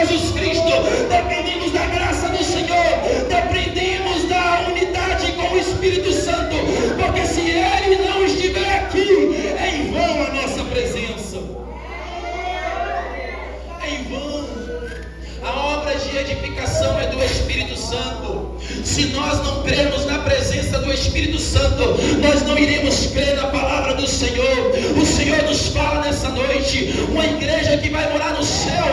Jesus Cristo, dependemos da graça do Senhor, dependemos da unidade com o Espírito Santo, porque se Ele não estiver aqui, é em vão a nossa presença. É em vão. A obra de edificação é do Espírito Santo. Se nós não cremos na presença do Espírito Santo, nós não iremos crer na palavra do Senhor. O Senhor nos fala nessa noite: uma igreja que vai morar no céu,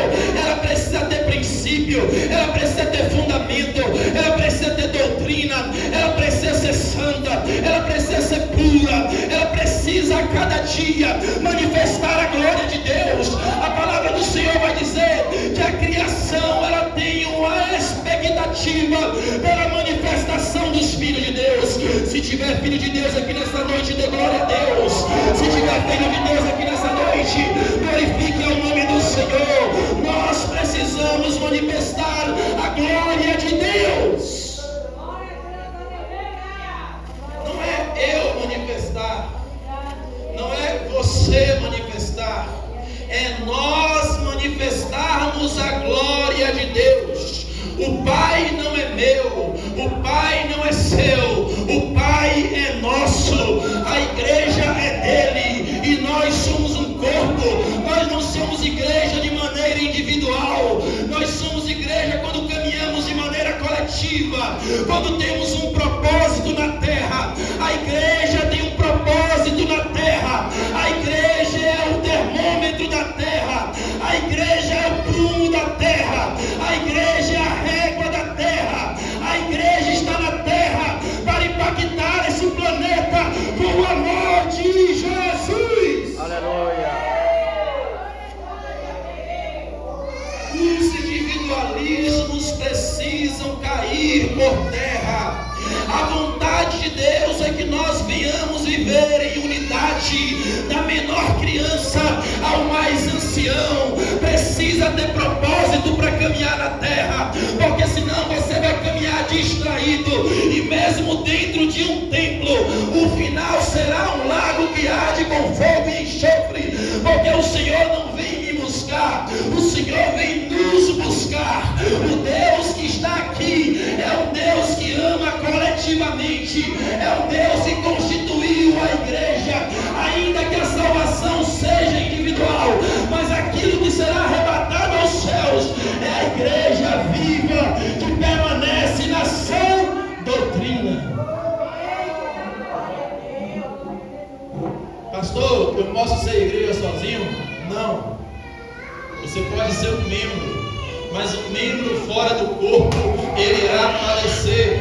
ela precisa ter princípio, ela precisa ter fundamento, ela precisa ter doutrina, ela precisa ser santa, ela precisa ser pura, ela precisa a cada dia manifestar a glória de Deus. A palavra do Senhor vai dizer que a criação, ela tem uma expectativa pela manifestação dos filhos de Deus. Se tiver filho de Deus aqui nessa noite, dê glória a Deus. Se tiver filho de Deus aqui nessa noite, glorifique o nome do Senhor. Nós precisamos manifestar a glória de Deus. Não é eu manifestar, não é você manifestar, é nós manifestarmos a glória de Deus. O Pai não é meu, o Pai não é seu, o Pai é nosso, a igreja é dele e nós somos um corpo. Nós não somos igreja de maneira individual, nós somos igreja quando caminhamos de maneira coletiva, quando temos um propósito na terra. A igreja tem um propósito na terra, a igreja é o termômetro da terra, a igreja é o prumo da terra, a igreja é a régua da terra, a igreja está na terra para impactar esse planeta com o amor de Jesus. Aleluia. Os individualismos precisam cair por terra. A vontade de Deus é que nós venhamos viver em unidade, da menor criança ao mais ancião. Precisa ter propósito para caminhar na terra, porque senão você vai caminhar distraído, e mesmo dentro de um templo, o final será um lago que arde com fogo e enxofre, porque o Senhor não vem me buscar, o Senhor vem nos buscar. O Deus que está aqui é um Deus que ama coletivamente, é um Deus que constituiu a igreja, ainda que a salvação seja individual, mas aquilo que será arrebatado aos céus é a igreja viva que permanece na sã doutrina. Pastor, eu posso ser igreja sozinho? Não. Você pode ser um membro, mas um membro fora do corpo, ele irá padecer.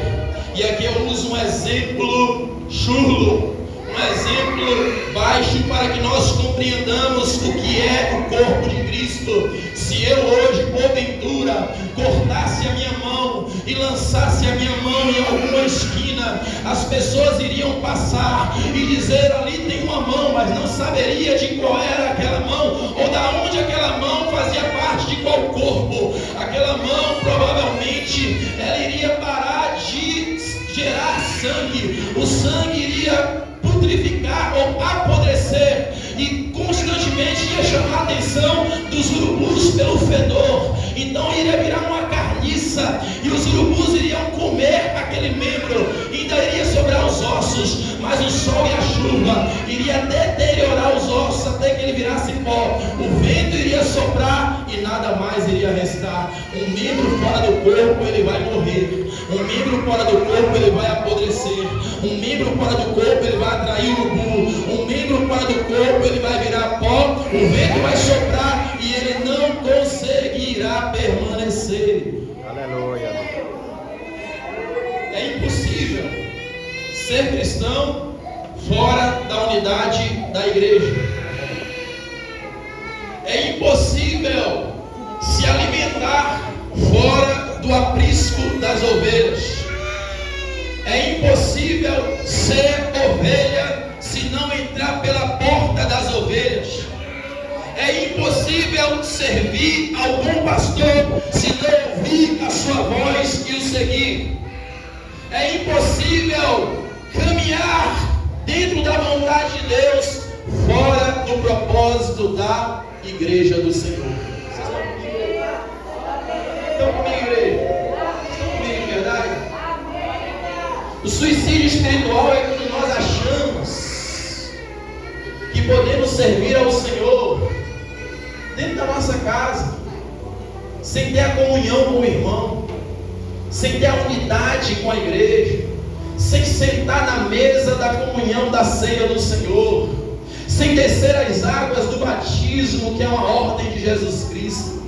E aqui eu uso um exemplo chulo, um exemplo baixo, para que nós compreendamos o que é o corpo de Cristo. Se eu hoje, porventura, cortasse a minha mão e lançasse a minha mão em alguma esquina, as pessoas iriam passar e dizer: ali tem uma mão, mas não saberia de qual era aquela mão, ou da onde aquela mão fazia parte de qual corpo. Aquela mão, provavelmente, ela iria parar de gerar sangue, o sangue iria putrificar ou apodrecer, e constantemente ia chamar a atenção dos urubus pelo fedor. Então iria virar uma carniça, e os urubus iriam comer aquele membro, e ainda iria sobrar os ossos, mas o sol e a chuva iria deteriorar os ossos até que ele virasse pó. O vento iria soprar e nada mais iria restar. Um membro fora do corpo, ele vai morrer. Um membro fora do corpo, ele vai apodrecer. Um membro fora do corpo, ele vai atrair o urubu. Um membro fora do corpo, ele vai virar pó. O vento vai soprar e ele não conseguirá permanecer. Aleluia. É impossível ser cristão fora da unidade da igreja. É impossível se alimentar fora do aprisco das ovelhas. É impossível ser ovelha se não entrar pela porta das ovelhas. É impossível servir ao bom pastor se não ouvir a sua voz e o seguir. É impossível caminhar dentro da vontade de Deus fora do propósito da igreja do Senhor. O suicídio espiritual é quando nós achamos que podemos servir ao Senhor dentro da nossa casa, sem ter a comunhão com o irmão, sem ter a unidade com a igreja, sem sentar na mesa da comunhão da ceia do Senhor, sem descer as águas do batismo, que é uma ordem de Jesus Cristo.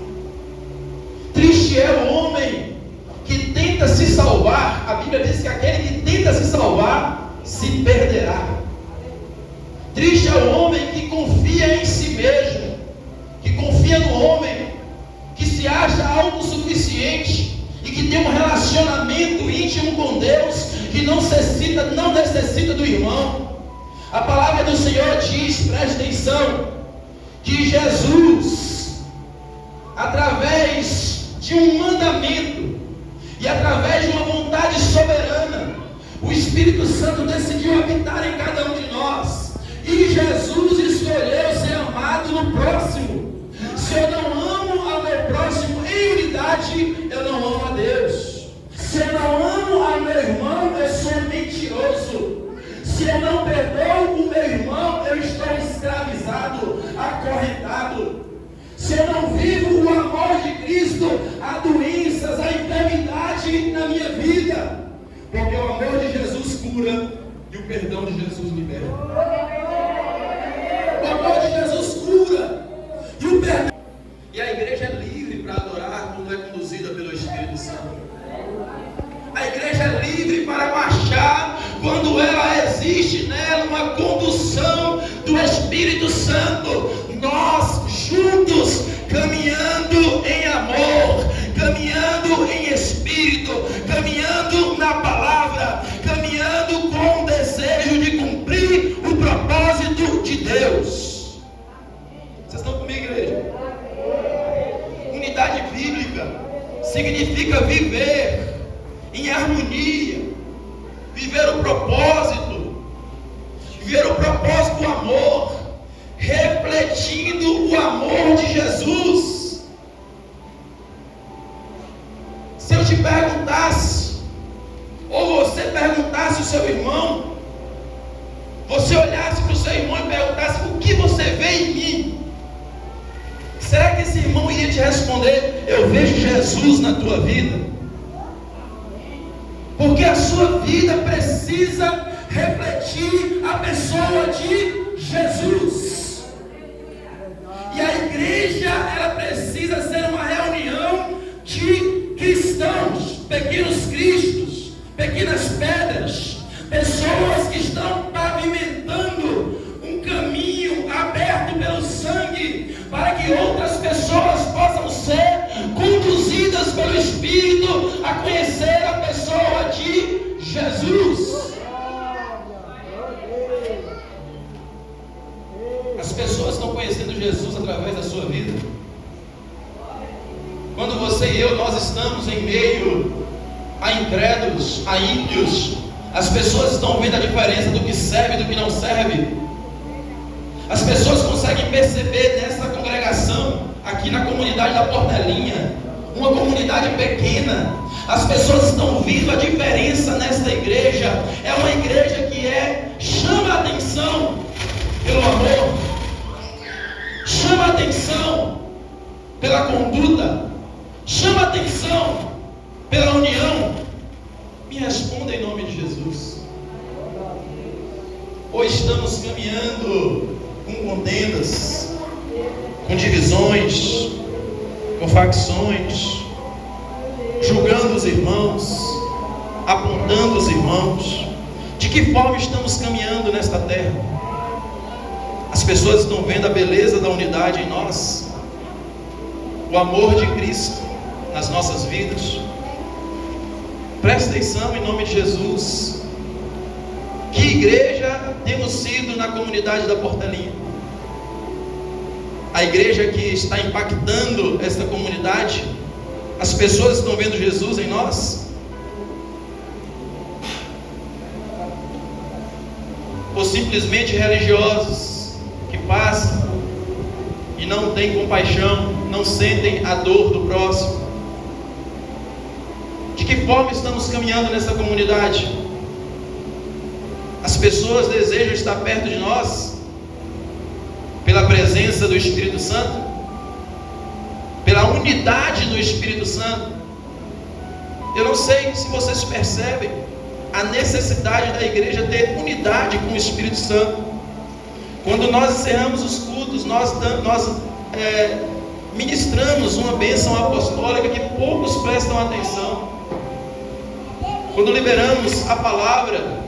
Triste é o homem que tenta se salvar. A Bíblia diz que aquele que tenta se salvar se perderá. Triste é o homem que confia em si mesmo, que confia no homem, que se acha autossuficiente e que tem um relacionamento íntimo com Deus, que não necessita do irmão. A palavra do Senhor diz, preste atenção, que Jesus, através de um mandamento e através de uma vontade soberana, o Espírito Santo decidiu habitar em cada um de nós, e Jesus escolheu ser amado no próximo. Se eu não amo ao meu próximo em unidade, eu não amo a Deus. Se eu não amo ao meu irmão, eu sou mentiroso. Se eu não perdoo o meu irmão, eu estou escravizado, acorrentado. Se eu não vivo o amor de Cristo, há doenças, há enfermidade na minha vida. Porque o amor de Jesus cura e o perdão de Jesus liberta. O amor de Jesus cura e o perdão. E a igreja é livre para adorar quando é conduzida pelo Espírito Santo. A igreja é livre para marchar quando ela existe nela uma condução do Espírito Santo. Nós juntos, caminhando em amor, caminhando em espírito, caminhando na palavra, caminhando com o desejo de cumprir o propósito de Deus. Vocês estão comigo, igreja? Unidade bíblica significa viver em harmonia, viver o propósito do amor, refletindo o amor de Jesus. Se eu te perguntasse, ou você perguntasse ao seu irmão, você olhasse para o seu irmão e perguntasse: o que você vê em mim? Será que esse irmão iria te responder: eu vejo Jesus na tua vida? Porque a sua vida precisa refletir a pessoa de Jesus. E a igreja, ela precisa ser uma reunião de cristãos, pequenos cristos, pequenas pedras, pessoas que estão pavimentando um caminho aberto pelo sangue, para que outras pessoas possam ser conduzidas pelo Espírito a conhecer a pessoa de Jesus. As pessoas estão conhecendo Jesus através da sua vida. Quando você e eu, nós estamos em meio a incrédulos, a ímpios, as pessoas estão vendo a diferença do que serve e do que não serve. As pessoas conseguem perceber nessa congregação, aqui na comunidade da Portelinha, uma comunidade pequena, as pessoas estão vendo a diferença nesta igreja. É uma igreja que chama a atenção pelo amor, chama a atenção pela conduta, chama a atenção pela união. Me responda em nome de Jesus. Ou estamos caminhando com contendas, com divisões, com facções, julgando os irmãos, apontando os irmãos? De que forma estamos caminhando nesta terra? As pessoas estão vendo a beleza da unidade em nós, o amor de Cristo nas nossas vidas. Presta atenção em nome de Jesus. Que igreja temos sido na comunidade da Portelinha? A igreja que está impactando esta comunidade? As pessoas estão vendo Jesus em nós? Ou simplesmente religiosos que passam e não têm compaixão, não sentem a dor do próximo? De que forma estamos caminhando nessa comunidade? pessoas desejam estar perto de nós pela presença do Espírito Santo, pela unidade do Espírito Santo. Eu não sei se vocês percebem a necessidade da igreja ter unidade com o Espírito Santo. Quando nós encerramos os cultos, nós ministramos uma bênção apostólica que poucos prestam atenção. Quando liberamos a palavra,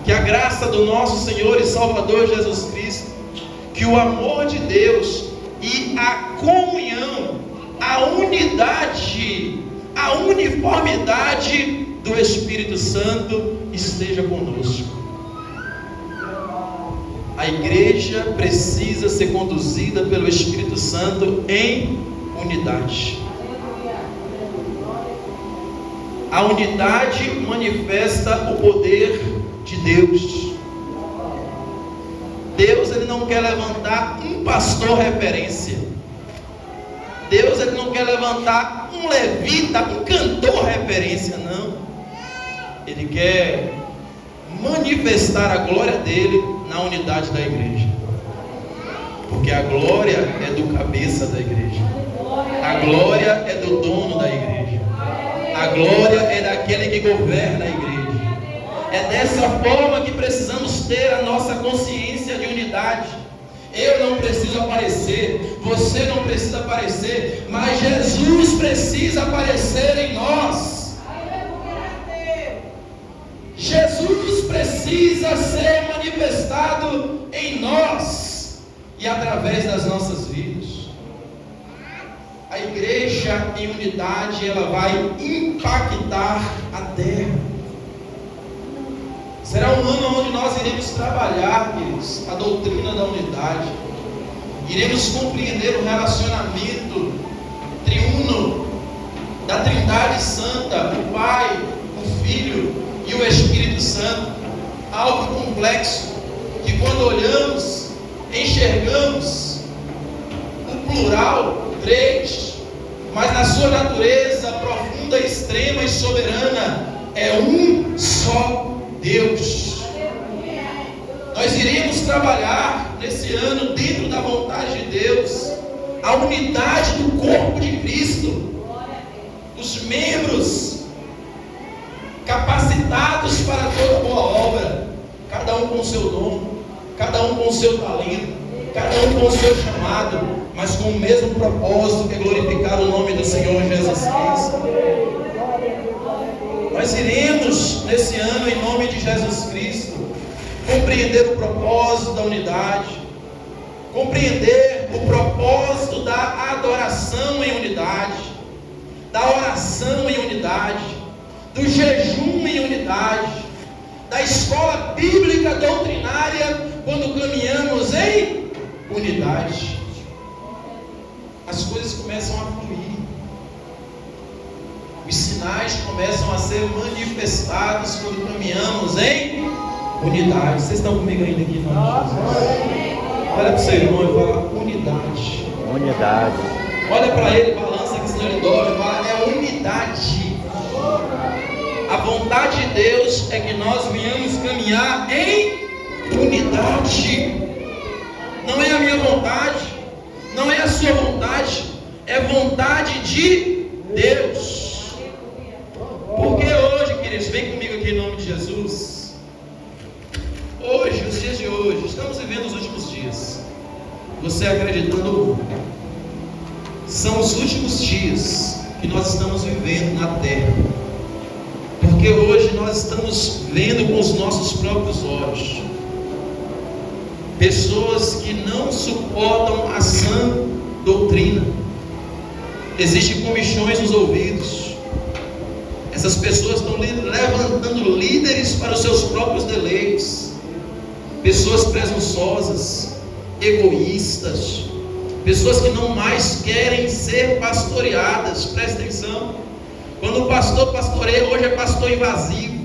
que a graça do nosso Senhor e Salvador Jesus Cristo, que o amor de Deus e a comunhão, a unidade, a uniformidade do Espírito Santo esteja conosco. A igreja precisa ser conduzida pelo Espírito Santo em unidade. A unidade manifesta o poder de Deus. Deus, ele não quer levantar um pastor referência. Deus, ele não quer levantar um levita, um cantor referência, não. Ele quer manifestar a glória dele na unidade da igreja. Porque a glória é do cabeça da igreja. A glória é do dono da igreja. A glória é daquele que governa a igreja. É dessa forma que precisamos ter a nossa consciência de unidade. Eu não preciso aparecer, você não precisa aparecer, mas Jesus precisa aparecer em nós. Jesus precisa ser manifestado em nós e através das nossas vidas. A igreja em unidade, ela vai impactar a terra. Será um ano onde nós iremos trabalhar, queridos, a doutrina da unidade. Iremos compreender o relacionamento triuno da Trindade Santa, o Pai, o Filho e o Espírito Santo. Algo complexo, que quando olhamos, enxergamos o plural, três, mas na sua natureza profunda, extrema e soberana, é um só Deus. Nós iremos trabalhar nesse ano dentro da vontade de Deus, a unidade do corpo de Cristo, os membros capacitados para toda boa obra, cada um com o seu dom, cada um com o seu talento, cada um com o seu chamado, mas com o mesmo propósito, que é glorificar o nome do Senhor Jesus Cristo. Nós iremos nesse ano, em nome de Jesus Cristo, compreender o propósito da unidade, compreender o propósito da adoração em unidade, da oração em unidade, do jejum em unidade, da escola bíblica doutrinária, quando caminhamos em unidade. As coisas começam a fluir. Os sinais começam a ser manifestados quando caminhamos em unidade. Vocês estão comigo ainda aqui, não? Olha para o seu irmão e fala unidade. Unidade. Olha para ele, balança que senão ele dorme. Fala, é unidade. A vontade de Deus é que nós venhamos caminhar em unidade. Não é a minha vontade, não é a sua vontade, é vontade de Deus. Porque hoje, queridos, vem comigo aqui em nome de Jesus. Hoje, os dias de hoje, estamos vivendo os últimos dias. Você acreditando ou não, são os últimos dias que nós estamos vivendo na terra. Porque hoje nós estamos vendo com os nossos próprios olhos pessoas que não suportam a sã doutrina. Existem comichões nos ouvidos. Essas pessoas estão levantando líderes para os seus próprios deleites. Pessoas presunçosas, egoístas, pessoas que não mais querem ser pastoreadas. Presta atenção. Quando o pastor pastoreia, hoje é pastor invasivo.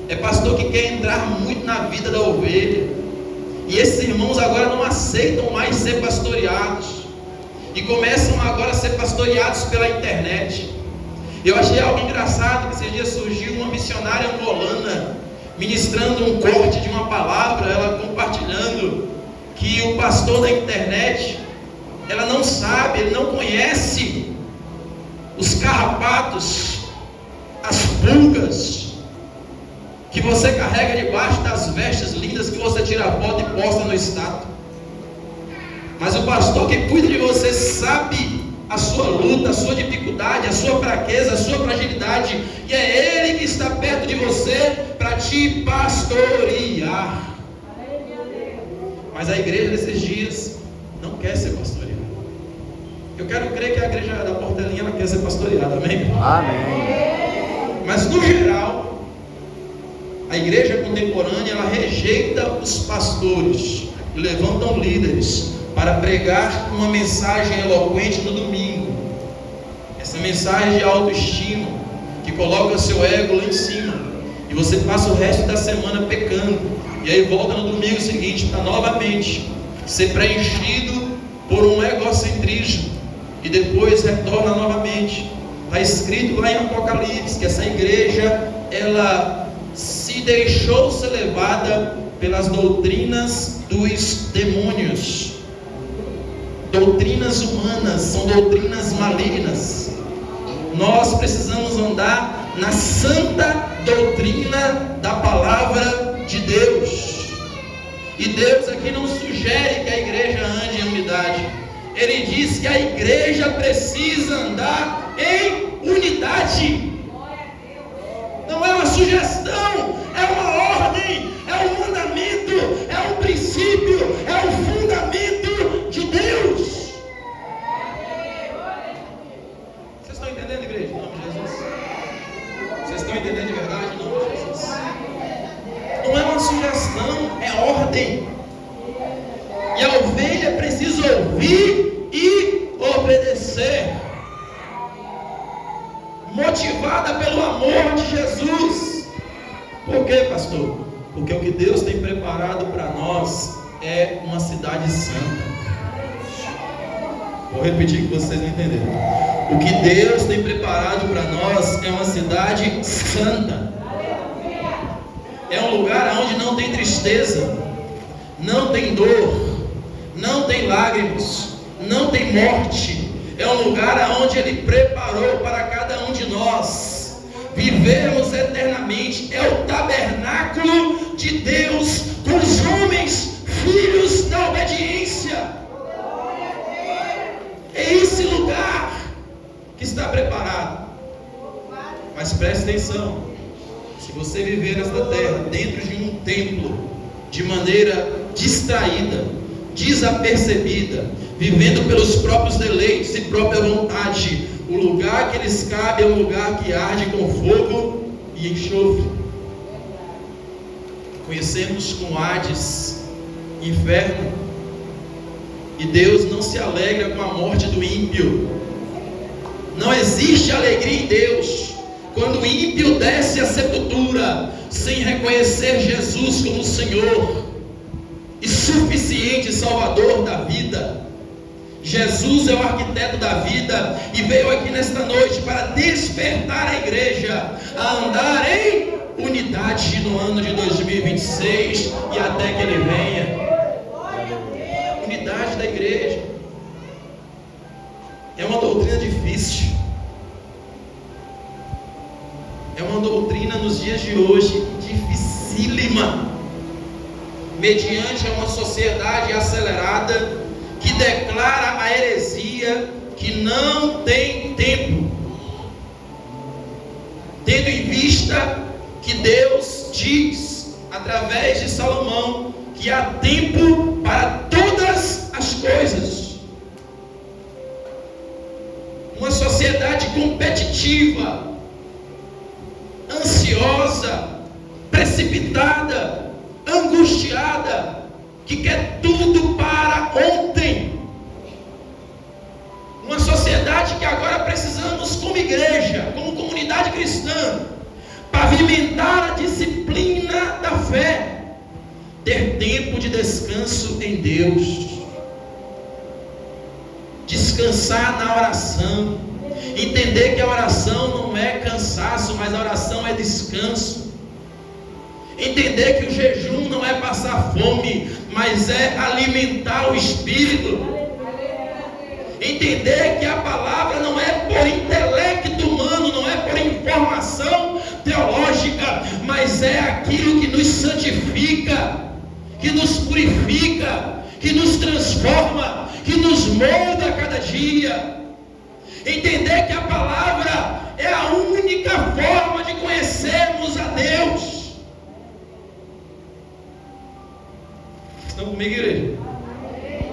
É pastor que quer entrar muito na vida da ovelha. E esses irmãos agora não aceitam mais ser pastoreados. E começam agora a ser pastoreados pela internet. Eu achei algo engraçado, que esses dias surgiu uma missionária angolana ministrando um corte de uma palavra, ela compartilhando que o pastor da internet, ela não sabe, ele não conhece os carrapatos, as pulgas que você carrega debaixo das vestes lindas que você tira foto e posta no status. Mas o pastor que cuida de você sabe a sua luta, a sua dificuldade, a sua fraqueza, a sua fragilidade, e é Ele que está perto de você para te pastorear. Mas a igreja desses dias não quer ser pastoreada. Eu quero crer que a igreja da Portelinha ela quer ser pastoreada, amém? Amém. Mas no geral, a igreja contemporânea ela rejeita os pastores e levantam líderes para pregar uma mensagem eloquente no domingo. Essa mensagem de autoestima que coloca seu ego lá em cima, e você passa o resto da semana pecando, e aí volta no domingo seguinte para novamente ser preenchido por um egocentrismo, e depois retorna novamente. Está escrito lá em Apocalipse que essa igreja ela se deixou ser levada pelas doutrinas dos demônios. Doutrinas humanas são doutrinas malignas. Nós precisamos andar na santa doutrina da palavra de Deus. E Deus aqui não sugere que a igreja ande em unidade. Ele diz que a igreja precisa andar em unidade. Não é uma sugestão, é uma ordem, é um mandamento, é um princípio, é um fundamento de Deus. Vocês estão entendendo, igreja? Em nome de Jesus. Vocês estão entendendo de verdade? Em nome de Jesus. Não é uma sugestão, é ordem. E a ovelha precisa ouvir e obedecer. Motivada pelo amor de Jesus. Por quê, pastor? Porque o que Deus tem preparado para nós é uma cidade santa. Vou repetir que vocês não entenderam. O que Deus tem preparado para nós é uma cidade santa. É um lugar onde não tem tristeza, não tem dor, não tem lágrimas, não tem morte. É um lugar onde Ele preparou para cada um de nós vivermos eternamente. É o tabernáculo de Deus com os homens, filhos da obediência. É esse lugar que está preparado. Mas preste atenção: se você viver nesta terra dentro de um templo de maneira distraída, desapercebida, vivendo pelos próprios deleites e própria vontade, o lugar que lhes cabe é um lugar que arde com fogo e enxofre. Conhecemos com Hades, inferno, e Deus não se alegra com a morte do ímpio. Não existe alegria em Deus quando o ímpio desce à sepultura sem reconhecer Jesus como Senhor e suficiente Salvador da vida. Jesus é o arquiteto da vida e veio aqui nesta noite para despertar a igreja a andar em unidade no ano de 2026 e até que Ele venha. Unidade da igreja é uma doutrina difícil. É uma doutrina nos dias de hoje dificílima, mediante uma sociedade acelerada que declara a heresia que não tem tempo, tendo em vista que Deus diz através de Salomão que há tempo para todas as coisas. Uma sociedade competitiva, ansiosa, precipitada, angustiada, que quer tudo para ontem. Uma sociedade que agora precisamos, como igreja, como comunidade cristã, pavimentar a disciplina da fé, ter tempo de descanso em Deus, descansar na oração, entender que a oração não é cansaço, mas a oração é descanso. Entender que o jejum não é passar fome, mas é alimentar o espírito. Entender que a palavra não é por intelecto humano, não é por informação teológica, mas é aquilo que nos santifica, que nos purifica, que nos transforma, que nos molda a cada dia. Entender que a palavra é a única forma de conhecermos a Deus. Estão comigo, igreja?